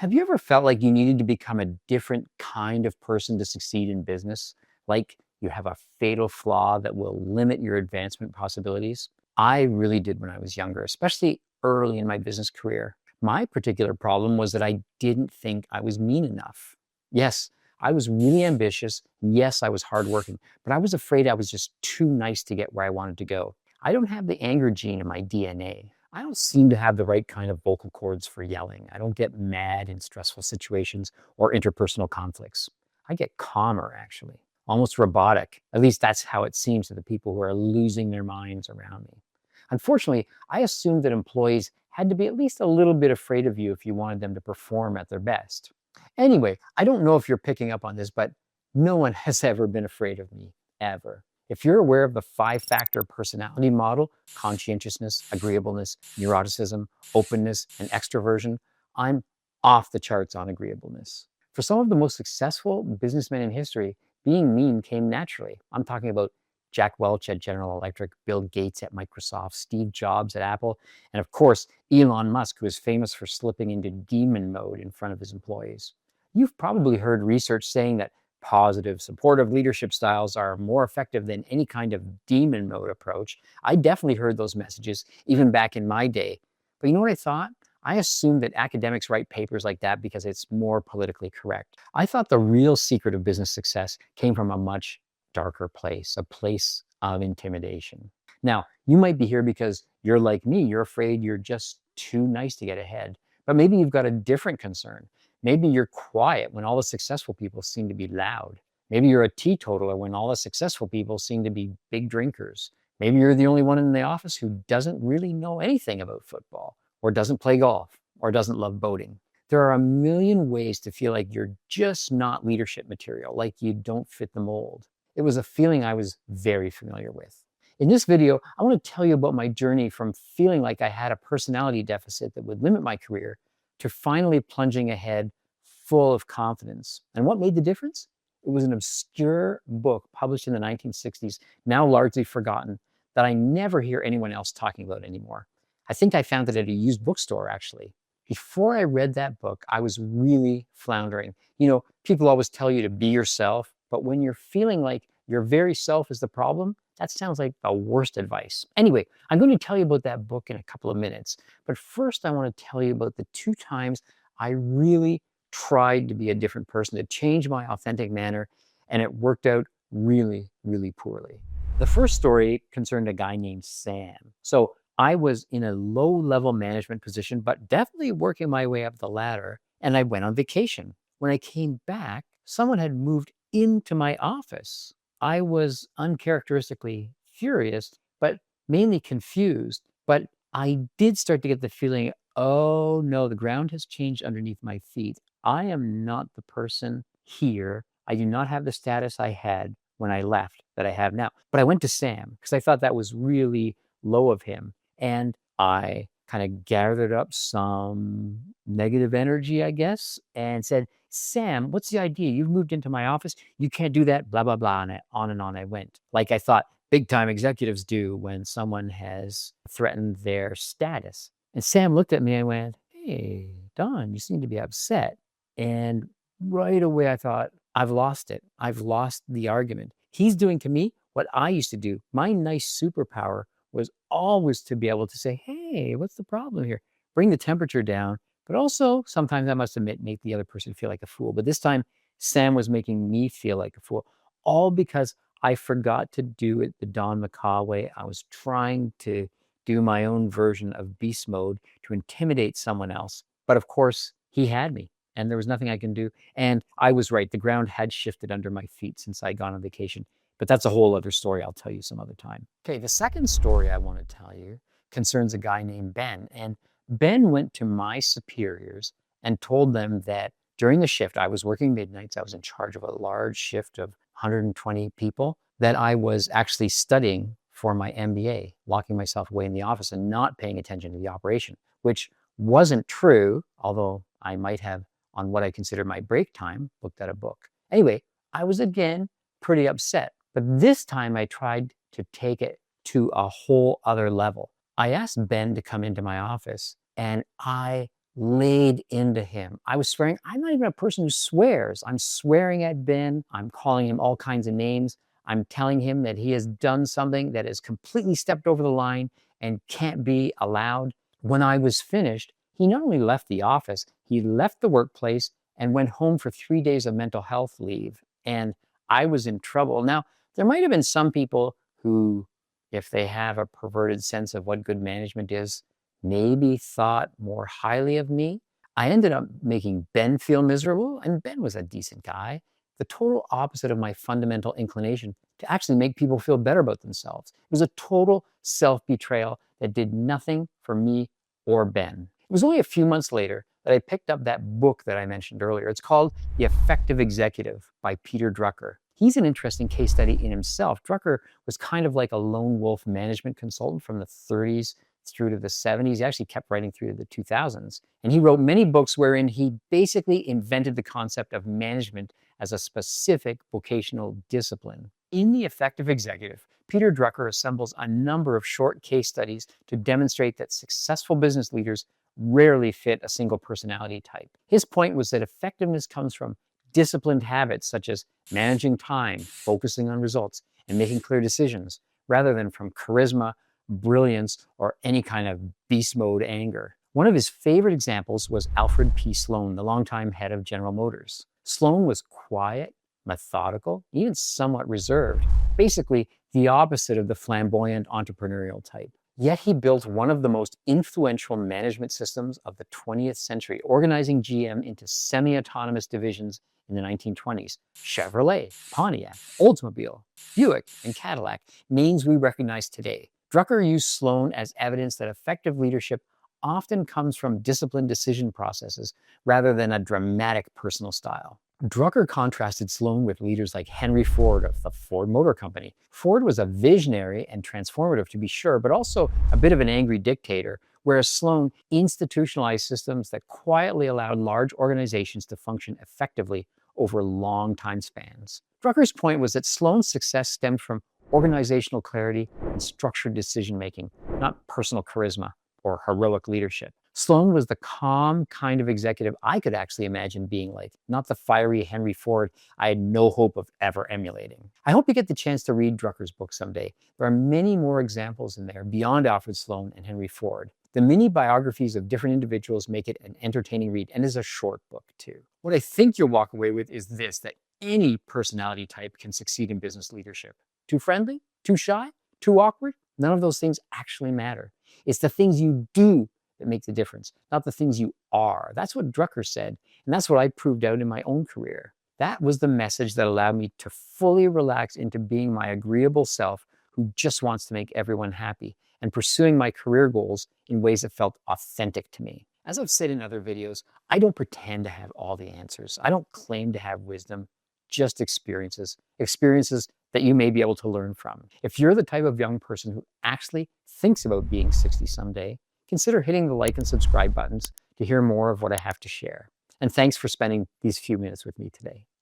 Have you ever felt like you needed to become a different kind of person to succeed in business? Like you have a fatal flaw that will limit your advancement possibilities? I really did when I was younger, especially early in my business career. My particular problem was that I didn't think I was mean enough. Yes, I was really ambitious. Yes, I was hardworking, but I was afraid I was just too nice to get where I wanted to go. I don't have the anger gene in my DNA. I don't seem to have the right kind of vocal cords for yelling. I don't get mad in stressful situations or interpersonal conflicts. I get calmer, actually, almost robotic. At least that's how it seems to the people who are losing their minds around me. Unfortunately, I assumed that employees had to be at least a little bit afraid of you if you wanted them to perform at their best. Anyway, I don't know if you're picking up on this, but no one has ever been afraid of me, ever. If you're aware of the five-factor personality model, conscientiousness, agreeableness, neuroticism, openness, and extroversion, I'm off the charts on agreeableness. For some of the most successful businessmen in history, being mean came naturally. I'm talking about Jack Welch at General Electric, Bill Gates at Microsoft, Steve Jobs at Apple, and of course, Elon Musk, who is famous for slipping into demon mode in front of his employees. You've probably heard research saying that positive, supportive leadership styles are more effective than any kind of demon mode approach. I definitely heard those messages even back in my day. But you know what I thought? I assumed that academics write papers like that because it's more politically correct. I thought the real secret of business success came from a much darker place, a place of intimidation. Now, you might be here because you're like me, you're afraid you're just too nice to get ahead. But maybe you've got a different concern. Maybe you're quiet when all the successful people seem to be loud. Maybe you're a teetotaler when all the successful people seem to be big drinkers. Maybe you're the only one in the office who doesn't really know anything about football, or doesn't play golf, or doesn't love boating. There are a million ways to feel like you're just not leadership material, like you don't fit the mold. It was a feeling I was very familiar with. In this video, I want to tell you about my journey from feeling like I had a personality deficit that would limit my career to finally plunging ahead full of confidence. And what made the difference? It was an obscure book published in the 1960s, now largely forgotten, that I never hear anyone else talking about anymore. I think I found it at a used bookstore, actually. Before I read that book, I was really floundering. You know, people always tell you to be yourself, but when you're feeling like your very self is the problem, that sounds like the worst advice. Anyway, I'm going to tell you about that book in a couple of minutes. But first, I want to tell you about the two times I really tried to be a different person, to change my authentic manner, and it worked out really, really poorly. The first story concerned a guy named Sam. So I was in a low-level management position, but definitely working my way up the ladder, and I went on vacation. When I came back, someone had moved into my office. I was uncharacteristically furious, but mainly confused. But I did start to get the feeling, oh no, the ground has changed underneath my feet. I am not the person here. I do not have the status I had when I left that I have now. But I went to Sam because I thought that was really low of him. And I kind of gathered up some negative energy, I guess, and said, Sam, what's the idea? You've moved into my office. You can't do that, blah, blah, blah. And on I went. Like I thought big time executives do when someone has threatened their status. And Sam looked at me and went, hey, Don, you seem to be upset. And right away I thought, I've lost it. I've lost the argument. He's doing to me what I used to do. My nice superpower was always to be able to say, hey, what's the problem here? Bring the temperature down. But also, sometimes I must admit, make the other person feel like a fool. But this time, Sam was making me feel like a fool, all because I forgot to do it the Don McCaw way. I was trying to do my own version of beast mode to intimidate someone else. But of course, he had me, and there was nothing I can do. And I was right. The ground had shifted under my feet since I'd gone on vacation. But that's a whole other story I'll tell you some other time. Okay, the second story I want to tell you concerns a guy named Ben. And Ben went to my superiors and told them that during the shift, I was working midnights, I was in charge of a large shift of 120 people, that I was actually studying for my MBA, locking myself away in the office and not paying attention to the operation, which wasn't true, although I might have, on what I consider my break time, looked at a book. Anyway, I was again pretty upset. But this time I tried to take it to a whole other level. I asked Ben to come into my office and I laid into him. I was swearing. I'm not even a person who swears. I'm swearing at Ben. I'm calling him all kinds of names. I'm telling him that he has done something that has completely stepped over the line and can't be allowed. When I was finished, he not only left the office, he left the workplace and went home for 3 days of mental health leave. And I was in trouble. Now, there might have been some people who, if they have a perverted sense of what good management is, maybe thought more highly of me. I ended up making Ben feel miserable, and Ben was a decent guy. The total opposite of my fundamental inclination to actually make people feel better about themselves. It was a total self-betrayal that did nothing for me or Ben. It was only a few months later that I picked up that book that I mentioned earlier. It's called The Effective Executive by Peter Drucker. He's an interesting case study in himself. Drucker was kind of like a lone wolf management consultant from the 30s through to the 70s. He actually kept writing through to the 2000s. And he wrote many books wherein he basically invented the concept of management as a specific vocational discipline. In The Effective Executive, Peter Drucker assembles a number of short case studies to demonstrate that successful business leaders rarely fit a single personality type. His point was that effectiveness comes from disciplined habits such as managing time, focusing on results, and making clear decisions, rather than from charisma, brilliance, or any kind of beast mode anger. One of his favorite examples was Alfred P. Sloan, the longtime head of General Motors. Sloan was quiet, methodical, even somewhat reserved, basically the opposite of the flamboyant entrepreneurial type. Yet he built one of the most influential management systems of the 20th century, organizing GM into semi-autonomous divisions in the 1920s. Chevrolet, Pontiac, Oldsmobile, Buick, and Cadillac, names we recognize today. Drucker used Sloan as evidence that effective leadership often comes from disciplined decision processes rather than a dramatic personal style. Drucker contrasted Sloan with leaders like Henry Ford of the Ford Motor Company. Ford was a visionary and transformative, to be sure, but also a bit of an angry dictator, whereas Sloan institutionalized systems that quietly allowed large organizations to function effectively over long time spans. Drucker's point was that Sloan's success stemmed from organizational clarity and structured decision-making, not personal charisma or heroic leadership. Sloan was the calm kind of executive I could actually imagine being like, not the fiery Henry Ford I had no hope of ever emulating. I hope you get the chance to read Drucker's book someday. There are many more examples in there beyond Alfred Sloan and Henry Ford. The mini biographies of different individuals make it an entertaining read, and is a short book too. What I think you'll walk away with is this, that any personality type can succeed in business leadership. Too friendly? Too shy? Too awkward? None of those things actually matter. It's the things you do that make the difference, not the things you are. That's what Drucker said, and that's what I proved out in my own career. That was the message that allowed me to fully relax into being my agreeable self who just wants to make everyone happy, and pursuing my career goals in ways that felt authentic to me. As I've said in other videos, I don't pretend to have all the answers. I don't claim to have wisdom, just experiences that you may be able to learn from. If you're the type of young person who actually thinks about being 60 someday, consider hitting the like and subscribe buttons to hear more of what I have to share. And thanks for spending these few minutes with me today.